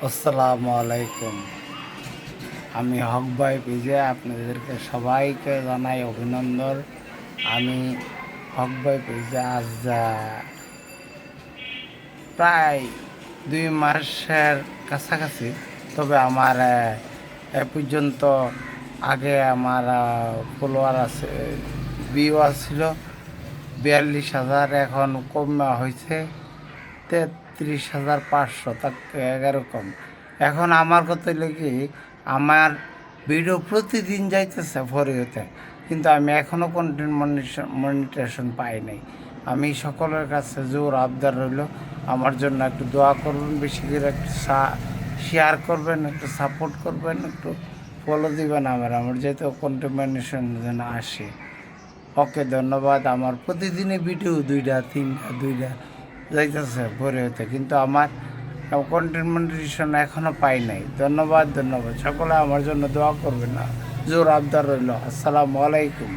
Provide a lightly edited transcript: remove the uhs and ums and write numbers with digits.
আসসালামু আলাইকুম। আমি হক ভাই পিজে আপনাদেরকে সবাইকে জানাই অভিনন্দন। আমি হক ভাই পিজে আজ প্রায় 2 মাসের কাছাকাছি, তবে আমার এ পর্যন্ত আগে আমার ফলোয়ার আছে, ভিউয়ার ছিল 42,000, এখন কমে হয়েছে 33,500, তার এরকম। এখন আমার কথা লেগে আমার ভিডিও প্রতিদিন যাইতেছে ফরিওতে, কিন্তু আমি এখনও কন্টেন্ট মনিটেশন পাই নাই। আমি সকলের কাছে জোর আবদার রইল, আমার জন্য একটু দোয়া করবেন, বেশি করে একটু শেয়ার করবেন, একটু সাপোর্ট করবেন, একটু ফলো দিবেন আমার যেহেতু কন্টেন্ট মনিটেশন যেন আসে। ওকে, ধন্যবাদ। আমার প্রতিদিনই ভিডিও 2টা 3টা যাইতেছে ভরে হতে, কিন্তু আমার কন্টেন্ট মনিটাইজেশন এখনও পাই নাই। ধন্যবাদ। সকলে আমার জন্য দোয়া করবেন না, জোর আবদার রইল। আসসালামু আলাইকুম।